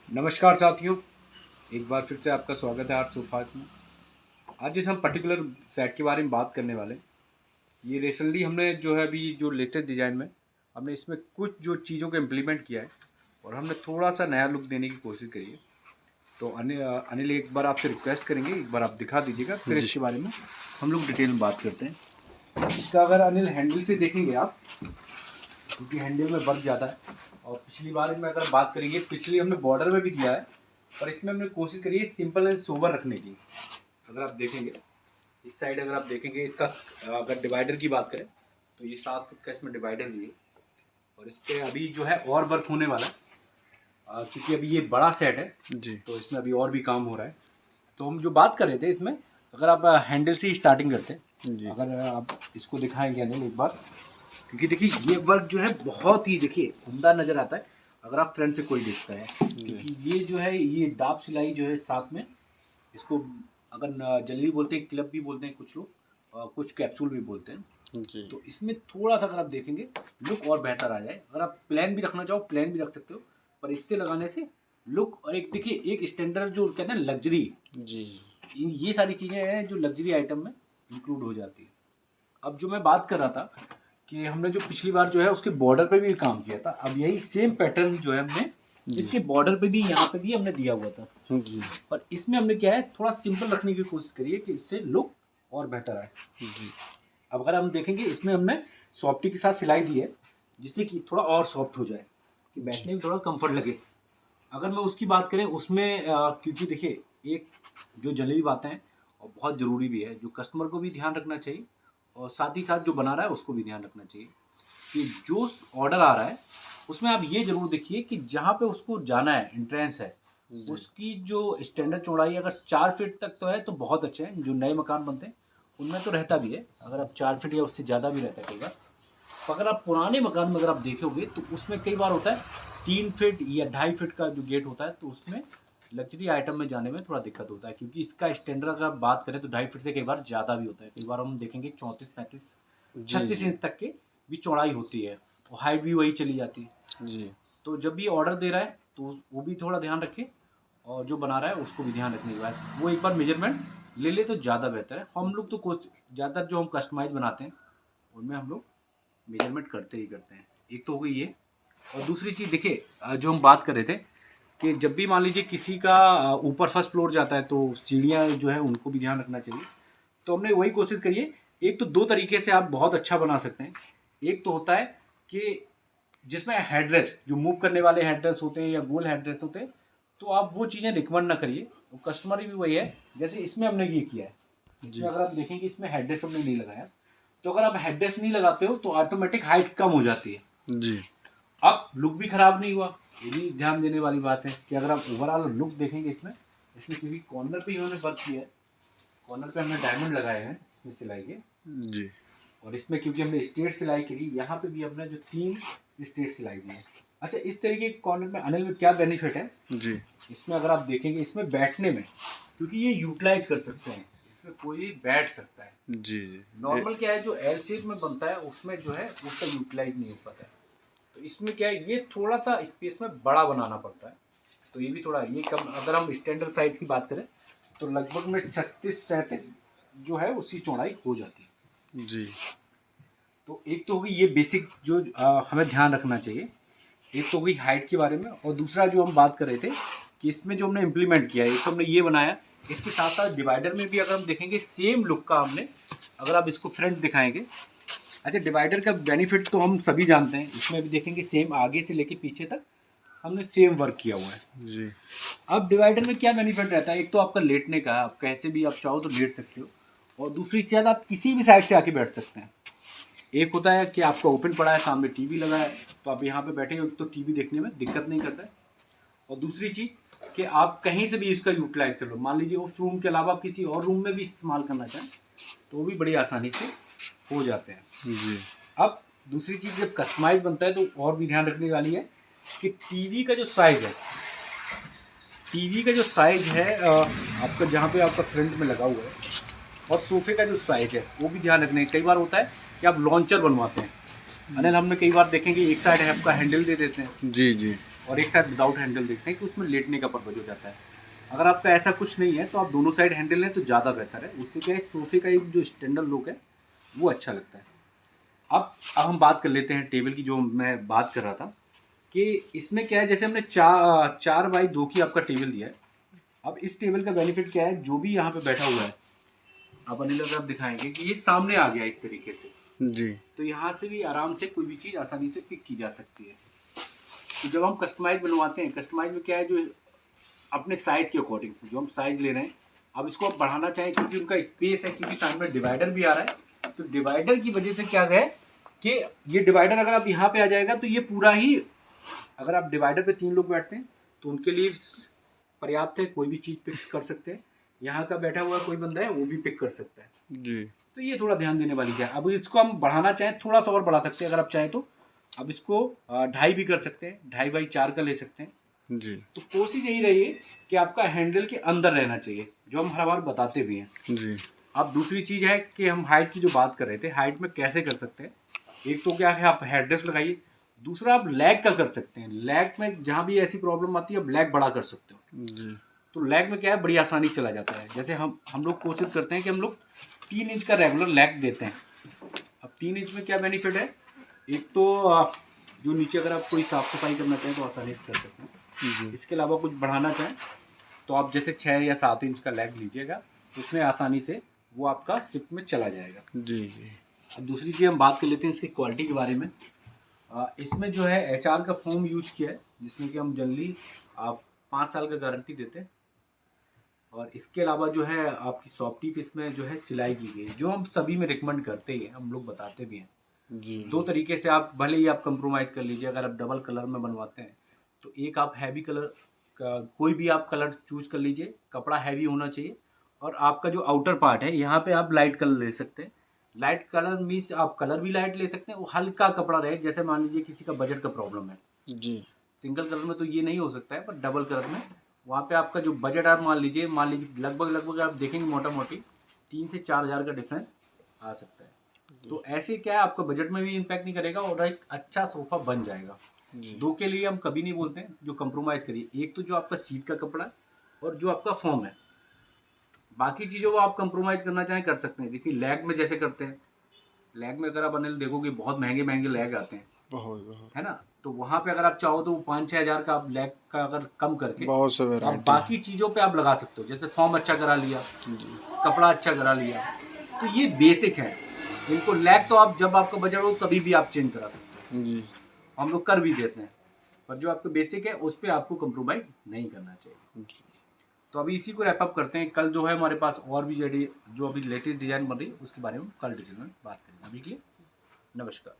नमस्कार साथियों, एक बार फिर से आपका स्वागत है आर्ट सोफाज में। आज जिस हम पर्टिकुलर सेट के बारे में बात करने वाले हैं, ये रिसेंटली हमने जो है अभी जो लेटेस्ट डिज़ाइन में हमने इसमें कुछ जो चीज़ों को इम्प्लीमेंट किया है और हमने थोड़ा सा नया लुक देने की कोशिश करी है। तो अनिल एक बार आपसे रिक्वेस्ट करेंगे, एक बार आप दिखा दीजिएगा, फिर इसके बारे में हम लोग डिटेल में बात करते हैं। इसका अगर अनिल हैंडल से देखेंगे आप, क्योंकि हैंडल में वर्क ज़्यादा है और पिछली बार में अगर बात करेंगे, पिछली हमने बॉर्डर में भी दिया है पर इसमें हमने कोशिश करी है सिंपल एंड सोबर रखने की। अगर आप देखेंगे इस साइड, अगर आप देखेंगे इसका अगर डिवाइडर की बात करें तो ये 7 फुट का इसमें डिवाइडर दिए और इस पर अभी जो है और वर्क होने वाला है, क्योंकि अभी ये बड़ा सेट है जी, तो इसमें अभी और भी काम हो रहा है। तो हम जो बात कर रहे थे इसमें, अगर आप हैंडल से ही स्टार्टिंग करते हैं जी, अगर आप इसको दिखाएंगे नहीं एक बार, क्योंकि देखिए ये वर्क जो है बहुत ही देखिए उम्दा नज़र आता है अगर आप फ्रंट से कोई देखता है, क्योंकि ये जो है ये दाब सिलाई जो है साथ में, इसको अगर जल्दी बोलते हैं, क्लब भी बोलते हैं कुछ लोग, कुछ कैप्सूल भी बोलते हैं जी। तो इसमें थोड़ा सा अगर आप देखेंगे लुक और बेहतर आ जाए। अगर आप प्लान भी रखना चाहो प्लान भी रख सकते हो, पर इससे लगाने से लुक और एक देखिए एक स्टैंडर्ड जो कहते हैं लग्जरी जी, ये सारी चीज़ें हैं जो लग्जरी आइटम में इंक्लूड हो जाती है। अब जो मैं बात कर रहा था कि हमने जो पिछली बार जो है उसके बॉर्डर पे भी काम किया था, अब यही सेम पैटर्न जो है हमने इसके बॉर्डर पे भी, यहाँ पे भी हमने दिया हुआ था जी। पर इसमें हमने क्या है थोड़ा सिंपल रखने की कोशिश करी है कि इससे लुक और बेहतर आए जी। अब अगर हम देखेंगे इसमें हमने सॉफ्टी के साथ सिलाई दी है जिससे कि थोड़ा और सॉफ्ट हो जाए, कि बैठने में थोड़ा कंफर्ट लगे। अगर मैं उसकी बात करें उसमें क्योंकि देखिए एक जो जलेबी बातें हैं और बहुत ज़रूरी भी है, जो कस्टमर को भी ध्यान रखना चाहिए और साथ ही साथ जो बना रहा है उसको भी ध्यान रखना चाहिए कि जो ऑर्डर आ रहा है उसमें आप ये ज़रूर देखिए कि जहाँ पे उसको जाना है एंट्रेंस है उसकी जो स्टैंडर्ड चौड़ाई अगर 4 फीट तक तो है तो बहुत अच्छे हैं। जो नए मकान बनते हैं उनमें तो रहता भी है, अगर आप 4 फीट या उससे ज़्यादा भी रहता है कई बार। तो अगर आप पुराने मकान में अगर आप देखोगे तो उसमें कई बार होता है 3 फीट या 2.5 फीट का जो गेट होता है, तो उसमें लग्जरी आइटम में जाने में थोड़ा दिक्कत होता है, क्योंकि इसका स्टैंडर्ड अगर आप बात करें तो 2.5 फीट से कई बार ज़्यादा भी होता है। कई बार हम देखेंगे 34, 35, 36 इंच तक के भी चौड़ाई होती है और हाइट भी वही चली जाती है जी। तो जब भी ऑर्डर दे रहा है तो वो भी थोड़ा ध्यान रखे और जो बना रहा है उसको भी ध्यान रखने के बाद वो एक बार मेजरमेंट ले ले तो ज़्यादा बेहतर है। हम लोग तो ज़्यादातर जो हम कस्टमाइज बनाते हैं उनमें हम लोग मेजरमेंट करते ही करते हैं। एक तो हो गई ये, और दूसरी चीज़ देखिए जो हम बात कर रहे थे कि जब भी मान लीजिए किसी का ऊपर फर्स्ट फ्लोर जाता है तो सीढ़ियाँ जो है उनको भी ध्यान रखना चाहिए। तो हमने वही कोशिश करी है। एक तो 2 तरीके से आप बहुत अच्छा बना सकते हैं। एक तो होता है कि जिसमें हेडरेस्ट जो मूव करने वाले हेडरेस्ट होते हैं या गोल हेडरेस्ट होते हैं, तो आप वो चीज़ें रिकमेंड ना करिए। वो कस्टमर भी वही है जैसे इसमें हमने ये किया है। इसमें अगर आप देखेंगे इसमें हेडरेस्ट हमने नहीं लगाया, तो अगर आप हेडरेस्ट नहीं लगाते हो तो ऑटोमेटिक हाइट कम हो जाती है जी। अब लुक भी खराब नहीं हुआ, ये भी ध्यान देने वाली बात है कि अगर आप ओवरऑल लुक देखेंगे इसमें क्योंकि कॉर्नर पे ही उन्होंने वर्क किया है, कॉर्नर पे हमने डायमंड लगाए हैं इसमें सिलाई के जी। और इसमें क्योंकि हमने स्ट्रेट सिलाई करी, यहाँ पे भी हमने जो 3 स्ट्रेट सिलाई दी है। अच्छा, इस तरीके के कॉर्नर में अनिल में क्या बेनिफिट है जी, इसमें अगर आप देखेंगे इसमें बैठने में, क्योंकि ये यूटिलाइज कर सकते हैं, इसमें कोई बैठ सकता है जी जी। नॉर्मल क्या है जो एल शेप में बनता है उसमें जो है उसका यूटिलाइज नहीं हो पाता है, तो इसमें क्या है ये थोड़ा सा स्पेस में बड़ा बनाना पड़ता है। तो ये भी थोड़ा ये कम, अगर हम स्टैंडर्ड साइज की बात करें तो लगभग में 36-37 जो है उसकी चौड़ाई हो जाती है जी। तो एक तो होगी ये बेसिक जो हमें ध्यान रखना चाहिए, एक तो होगी हाइट के बारे में, और दूसरा जो हम बात कर रहे थे कि इसमें जो हमने इम्प्लीमेंट किया है, एक तो हमने ये बनाया, इसके साथ साथ डिवाइडर में भी अगर हम देखेंगे सेम लुक का हमने, अगर आप इसको फ्रंट दिखाएंगे। अच्छा, डिवाइडर का बेनिफिट तो हम सभी जानते हैं, इसमें भी देखेंगे सेम आगे से लेके पीछे तक हमने सेम वर्क किया हुआ है जी। अब डिवाइडर में क्या बेनिफिट रहता है, एक तो आपका लेटने का, आप कैसे भी आप चाहो तो लेट सकते हो, और दूसरी चीज़ आप किसी भी साइड से आके बैठ सकते हैं। एक होता है कि आपका ओपन पड़ा है, सामने टीवी लगा है, तो आप यहाँ पे बैठे हो तो टीवी देखने में दिक्कत नहीं करता है, और दूसरी चीज़ कि आप कहीं से भी इसका यूटिलाइज कर लो। मान लीजिए उस रूम के अलावा किसी और रूम में भी इस्तेमाल करना चाहें तो वो भी बड़ी आसानी से हो जाते हैं जी। अब दूसरी चीज़ जब कस्टमाइज बनता है तो और भी ध्यान रखने वाली है कि टीवी का जो साइज़ है, टीवी का जो साइज़ है आपका जहाँ पे आपका फ्रंट में लगा हुआ है, और सोफे का जो साइज़ है वो भी ध्यान रखने। कई बार होता है कि आप लॉन्चर बनवाते हैं अनिल, हमने कई बार देखेंगे एक साइड है आपका हैंडल दे देते हैं जी जी, और एक साइड विदाउट हैंडल देखते हैं कि उसमें लेटने का पर्पज हो जाता है। अगर आपका ऐसा कुछ नहीं है तो आप दोनों साइड हैंडल लें तो ज़्यादा बेहतर है, उससे क्या है सोफे का एक जो स्टैंडर्ड लुक है वो अच्छा लगता है। अब हम बात कर लेते हैं टेबल की, जो मैं बात कर रहा था कि इसमें क्या है, जैसे हमने 4x2 की आपका टेबल दिया है। अब इस टेबल का बेनिफिट क्या है, जो भी यहाँ पे बैठा हुआ है, अब अनिल अगर आप दिखाएंगे कि ये सामने आ गया एक तरीके से जी, तो यहाँ से भी आराम से कोई भी चीज़ आसानी से पिक की जा सकती है। तो जब हम कस्टमाइज बनवाते हैं, कस्टमाइज में क्या है, जो अपने साइज़ के अकॉर्डिंग जो हम साइज़ ले रहे हैं, अब इसको आप बढ़ाना चाहें क्योंकि उनका स्पेस है, क्योंकि साइड में डिवाइडर भी आ रहा है, तो डिवाइडर की वजह से क्या है कि ये डिवाइडर अगर आप यहाँ पे आ जाएगा तो ये पूरा ही, अगर आप डिवाइडर पे 3 लोग बैठते हैं तो उनके लिए पर्याप्त है, कोई भी चीज़ पिक कर सकते हैं। यहाँ का बैठा हुआ कोई बंदा है वो भी पिक कर सकता है जी, तो ये थोड़ा ध्यान देने वाली है। अब इसको हम बढ़ाना चाहें थोड़ा सा और बढ़ा सकते हैं अगर आप चाहें तो। अब इसको 2.5 भी कर सकते हैं, 2.5x4 का ले सकते हैं। जी, तो कोशिश यही रही है कि आपका हैंडल के अंदर रहना चाहिए, जो हम हर बार बताते भी हैं। जी, अब दूसरी चीज़ है कि हम हाइट की जो बात कर रहे थे, हाइट में कैसे कर सकते हैं। एक तो क्या है, आप हेडरेस्ट लगाइए, दूसरा आप लेग का कर सकते हैं। लेग में जहाँ भी ऐसी प्रॉब्लम आती है आप लेग बड़ा कर सकते हो। जी, तो लेग में क्या है, बड़ी आसानी चला जाता है। जैसे हम लोग कोशिश करते हैं कि हम लोग 3 इंच का रेगुलर लेग देते हैं। अब 3 इंच में क्या बेनिफिट है, एक तो आप जो नीचे अगर आप कोई साफ़ सफाई करना चाहें तो आसानी से कर सकते हैं। जी, इसके अलावा कुछ बढ़ाना चाहें तो आप जैसे 6 या 7 इंच का लेग लीजिएगा, उसमें आसानी से वो आपका शिफ्ट में चला जाएगा। जी, जी, अब दूसरी चीज़ हम बात कर लेते हैं इसकी क्वालिटी के बारे में। इसमें जो है HR का फोम यूज किया है, जिसमें कि हम जनरली आप 5 साल का गारंटी देते हैं। और इसके अलावा जो है आपकी सॉफ्ट टिप इसमें जो है सिलाई की गई है, जो हम सभी में रिकमेंड करते ही हैं, हम लोग बताते भी हैं। जी, 2 तरीके से आप भले ही आप कंप्रोमाइज़ कर लीजिए, अगर आप डबल कलर में बनवाते हैं तो एक आप हैवी कलर का कोई भी आप कलर चूज़ कर लीजिए, कपड़ा हैवी होना चाहिए। और आपका जो आउटर पार्ट है यहाँ पे आप लाइट कलर ले सकते हैं। लाइट कलर मीन्स आप कलर भी लाइट ले सकते हैं, वो हल्का कपड़ा रहे, जैसे मान लीजिए किसी का बजट का प्रॉब्लम है। जी, सिंगल कलर में तो ये नहीं हो सकता है, पर डबल कलर में वहाँ पे आपका जो बजट आप मान लीजिए लगभग आप देखेंगे मोटा मोटी 3 से 4 हज़ार का डिफरेंस आ सकता है। तो ऐसे क्या है, आपका बजट में भी इम्पैक्ट नहीं करेगा और एक अच्छा सोफ़ा बन जाएगा। जी, 2 के लिए हम कभी नहीं बोलते हैं जो कंप्रोमाइज़ करिए, एक तो जो आपका सीट का कपड़ा है और जो आपका फोम है। बाकी चीज़ों को आप कंप्रोमाइज़ करना चाहें कर सकते हैं। देखिए लेग में जैसे करते हैं, लेग में अगर आप अनिल देखोगे बहुत महंगे लेग आते हैं, बहुत बहुत है ना? तो वहाँ पे अगर आप चाहो तो 5-6 हज़ार का आप लेग का अगर कम करके बहुत से आप वैरायटी है। बाकी चीज़ों पे आप लगा सकते हो। जैसे फॉर्म अच्छा करा लिया, जी, कपड़ा अच्छा करा लिया, तो ये बेसिक है। इनको लेग तो आप जब आपका बजट हो तभी भी आप चेंज करा सकते हो, जी, हम लोग कर भी देते हैं। पर जो आपका बेसिक है उस पे आपको कंप्रोमाइज़ नहीं करना चाहिए। जी, तो अभी इसी को रैप अप करते हैं। कल जो है हमारे पास और भी जो अभी लेटेस्ट डिज़ाइन बन रही है उसके बारे में कल डिटेल में बात करेंगे। अभी के लिए नमस्कार।